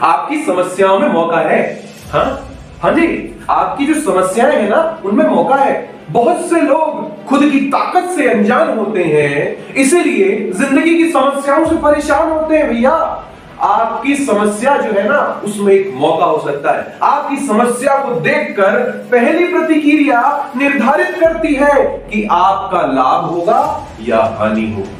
आपकी समस्याओं में मौका है। हाँ हाँ जी, आपकी जो समस्याएं है ना उनमें मौका है। बहुत से लोग खुद की ताकत से अनजान होते हैं, इसीलिए जिंदगी की समस्याओं से परेशान होते हैं। भैया आपकी समस्या जो है ना उसमें एक मौका हो सकता है। आपकी समस्या को देखकर पहली प्रतिक्रिया निर्धारित करती है कि आपका लाभ होगा या हानि होगी।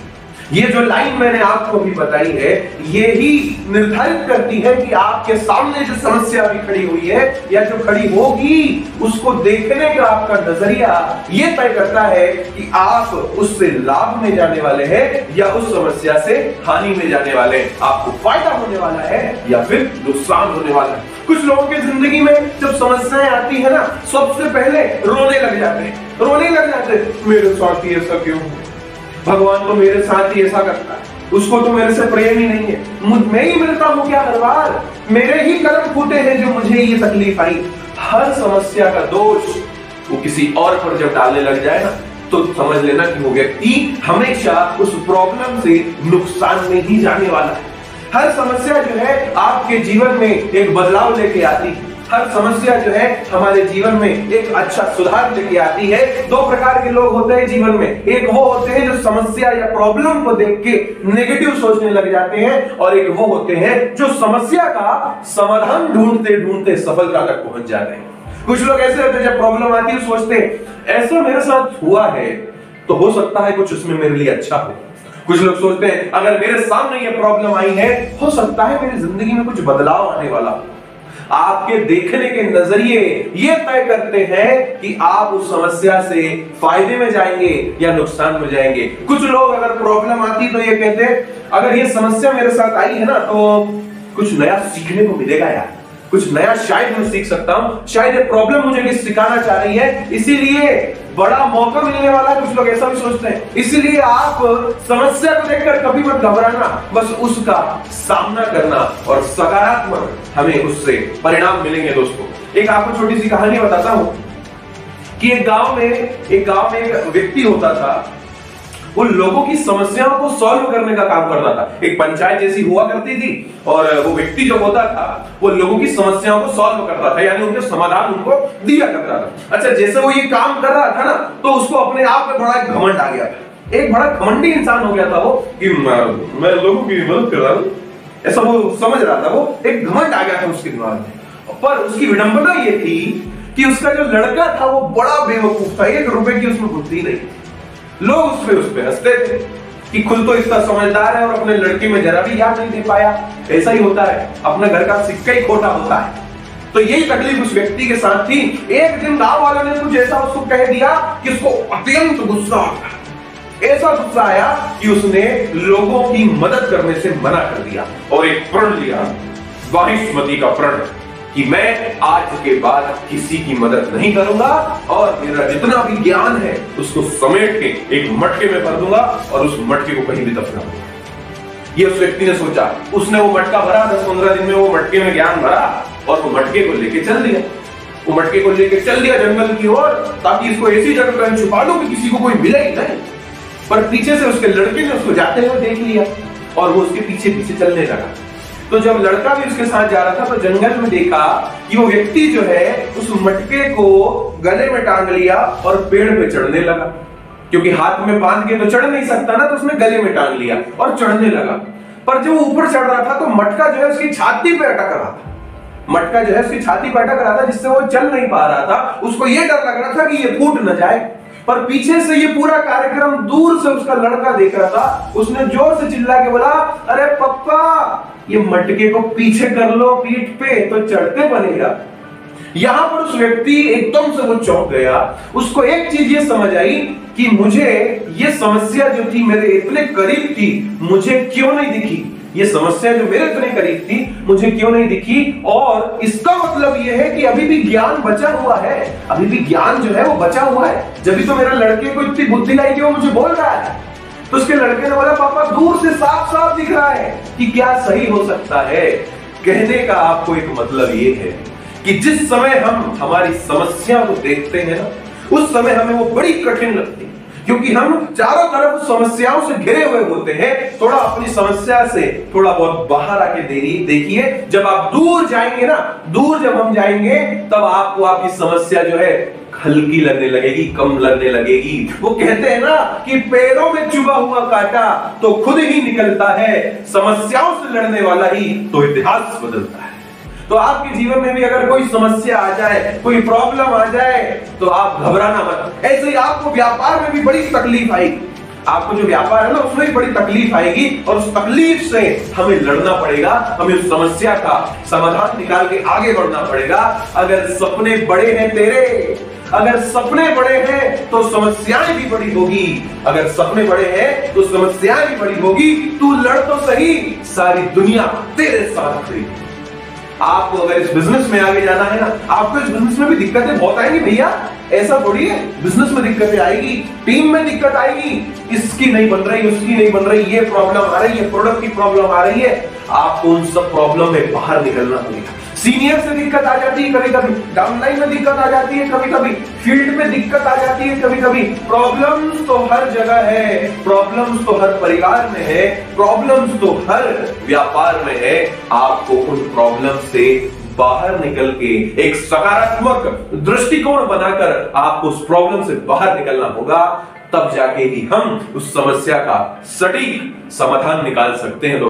ये जो लाइन मैंने आपको अभी बताई है ये ही निर्धारित करती है कि आपके सामने जो समस्या अभी खड़ी हुई है या जो खड़ी होगी उसको देखने का आपका नजरिया ये तय करता है कि आप उससे लाभ में जाने वाले हैं या उस समस्या से हानि में जाने वाले हैं। आपको फायदा होने वाला है या फिर नुकसान होने वाला है। कुछ लोगों की जिंदगी में जब समस्याएं आती है ना सबसे पहले रोने लग जाते हैं। मेरे साथ ही ऐसा क्यों, भगवान तो मेरे साथ ही ऐसा करता है, उसको तो मेरे से प्रेम ही नहीं है, मैं ही मिलता हूं क्या हर बार, मेरे ही कर्म फूटे हैं जो मुझे ये तकलीफ आई। हर समस्या का दोष वो किसी और पर जब डालने लग जाए ना तो समझ लेना कि वो व्यक्ति हमेशा उस प्रॉब्लम से नुकसान में ही जाने वाला है। हर समस्या जो है आपके जीवन में एक बदलाव लेके आती है। हर समस्या जो है हमारे जीवन में एक अच्छा सुधार लेके आती है। दो प्रकार के लोग होते हैं जीवन में, एक वो होते हैं जो समस्या या प्रॉब्लम को देख के नेगेटिव सोचने लग जाते हैं, और एक वो होते हैं जो समस्या का समाधान ढूंढते ढूंढते सफलता तक पहुंच जाते हैं। कुछ लोग ऐसे होते हैं जब प्रॉब्लम आती है सोचते हैं ऐसा मेरे साथ हुआ है तो हो सकता है कुछ उसमें मेरे लिए अच्छा हो। कुछ लोग सोचते हैं अगर मेरे सामने ये प्रॉब्लम आई है हो सकता है मेरी जिंदगी में कुछ बदलाव आने वाला हो। आपके देखने के नजरिए ये तय करते हैं कि आप उस समस्या से फायदे में जाएंगे या नुकसान में जाएंगे। कुछ लोग अगर प्रॉब्लम आती तो ये कहते हैं अगर ये समस्या मेरे साथ आई है ना तो कुछ नया सीखने को मिलेगा यार, कुछ नया शायद मैं सीख सकता हूं, शायद ये प्रॉब्लम मुझे कुछ सिखाना चाह रही है, इसीलिए बड़ा मौका मिलने वाला है। कुछ लोग ऐसा भी सोचते हैं। इसीलिए आप समस्या को देखकर कभी मत घबराना, बस उसका सामना करना और सकारात्मक हमें उससे परिणाम मिलेंगे। दोस्तों एक आपको छोटी सी कहानी बताता हूं कि एक गांव में एक व्यक्ति होता था। वो लोगों की समस्याओं को सॉल्व करने का काम करता था। एक पंचायत जैसी हुआ करती थी और वो व्यक्ति जो होता था वो लोगों की समस्याओं को सॉल्व करता था, यानी उनके समाधान उनको दिया करता था। अच्छा, जैसे वो ये काम कर रहा था ना तो उसको अपने आप में बड़ा एक घमंड आ गया था। एक बड़ा घमंडी इंसान हो गया था वो कि मैं लोगों की मदद कर रहा हूं, ऐसा वो समझ रहा था। वो एक घमंड आ गया था उसके दिमाग में। पर उसकी विडंबना ये थी कि उसका जो लड़का था वो बड़ा बेवकूफ था, 1 रुपए की उसमें बुद्धि नहीं। लोग उस पे हंसते थे कि खुद तो इतना समझदार है और अपने लड़के में जरा भी याद नहीं दे पाया। ऐसा ही होता है, अपने घर का सिक्का ही खोटा होता है। तो यही तकलीफ उस व्यक्ति के साथ थी। एक दिन गांव वालों ने कुछ ऐसा उसको कह दिया कि उसको अत्यंत गुस्सा आ गया। ऐसा गुस्सा आया कि उसने लोगों की मदद करने से मना कर दिया और एक प्रण लिया, वाहिष्मती का प्रण, कि मैं आज के बाद किसी की मदद नहीं करूंगा और मेरा जितना भी ज्ञान है उसको समेट के एक मटके में भर दूंगा और उस मटके को कहीं भी दफना दूंगा। ये उस व्यक्ति ने सोचा। उसने वो मटका भरा, 10-15 दिन में वो मटके में ज्ञान भरा और वो मटके को लेके चल दिया। वो मटके को लेके चल दिया जंगल की ओर, ताकि इसको ऐसी जगह कहीं छुपा दो कि किसी को कोई मिले ही नहीं। पर पीछे से उसके लड़के ने उसको जाते हुए देख लिया और वो उसके पीछे पीछे चलने लगा। तो जब लड़का भी उसके साथ जा रहा था तो जंगल में देखा कि वो व्यक्ति जो है उस मटके को गले में टांग लिया और पेड़ पे चढ़ने लगा, क्योंकि हाथ में बांध के तो चढ़ नहीं सकता ना, तो उसने गले में टांग लिया और चढ़ने लगा। पर जब वो ऊपर चढ़ रहा था तो मटका जो है उसकी छाती पे अटक रहा था। मटका जो है उसकी छाती पे अटक रहा था, जिससे वो चल नहीं पा रहा था। उसको ये डर लग रहा था कि ये फूट न जाए। पर पीछे से ये पूरा कार्यक्रम दूर से उसका लड़का देख रहा था। उसने जोर से चिल्ला के बोला, अरे पप्पा ये मटके को पीछे कर लो पीठ पे तो चढ़ते बनेगा। यहां पर उस व्यक्ति एकदम से वो चौंक गया। उसको एक चीज ये समझ आई कि मुझे ये समस्या जो थी मेरे इतने करीब थी, मुझे क्यों नहीं दिखी। ये समस्या जो मेरे इतने करीब थी मुझे क्यों नहीं दिखी। और इसका मतलब ये है कि अभी भी ज्ञान बचा हुआ है, अभी भी ज्ञान जो है वो बचा हुआ है। जब तो मेरे लड़के को इतनी बुद्धि आई कि वो मुझे बोल रहा है। तो उसके लड़के ने बोला, पापा दूर से साफ साफ दिख रहा है कि क्या सही हो सकता है। कहने का आपको एक मतलब ये है कि जिस समय हम हमारी समस्या को देखते हैं ना, उस समय हमें वो बड़ी कठिन लगती है, क्योंकि हम चारों तरफ समस्याओं से घिरे हुए होते हैं। थोड़ा अपनी समस्या से थोड़ा बहुत बाहर आके देखिए, जब आप दूर जाएंगे ना, दूर जब हम जाएंगे तब आपको आपकी समस्या जो है हल्की लगने लगेगी, कम लगने लगेगी। वो कहते हैं ना कि पैरों में चुभा हुआ कांटा तो खुद ही निकलता है, समस्याओं से लड़ने वाला ही तो इतिहास बदलता है। तो आपके जीवन में भी अगर कोई समस्या आ जाए, कोई प्रॉब्लम आ जाए, तो आप घबराना मत। ऐसे ही आपको व्यापार में भी बड़ी तकलीफ आएगी, आपको जो व्यापार है ना उसमें भी बड़ी तकलीफ आएगी, और उस तकलीफ से हमें लड़ना पड़ेगा, हमें उस समस्या का समाधान निकाल के आगे बढ़ना पड़ेगा। अगर सपने बड़े हैं तेरे, अगर सपने बड़े हैं तो समस्याएं भी बड़ी होगी, अगर सपने बड़े हैं तो समस्याएं भी बड़ी होगी। तू लड़ तो सही, सारी दुनिया तेरे साथ खड़ी। आपको अगर इस बिजनेस में आगे जाना है ना, आपको इस बिजनेस में भी दिक्कतें बहुत आएंगी भैया, ऐसा थोड़ी है। बिजनेस में दिक्कतें आएगी, टीम में दिक्कत आएगी, इसकी नहीं बन रही, उसकी नहीं बन रही, ये प्रॉब्लम आ रही है, प्रोडक्ट की प्रॉब्लम आ रही है। आपको उन सब प्रॉब्लम में बाहर निकलना पड़ेगा। सीनियर से दिक्कत आ जाती है कभी कभी, डाउनलाइन में दिक्कत आ जाती है कभी कभी, फील्ड में दिक्कत आ जाती है कभी कभी। प्रॉब्लम्स तो हर जगह है, प्रॉब्लम्स तो हर परिवार में है, प्रॉब्लम्स तो हर व्यापार में है। आपको उन प्रॉब्लम से बाहर निकल के एक सकारात्मक दृष्टिकोण बनाकर आपको उस प्रॉब्लम से बाहर निकलना होगा, तब जाके ही हम उस समस्या का सटीक समाधान निकाल सकते हैं।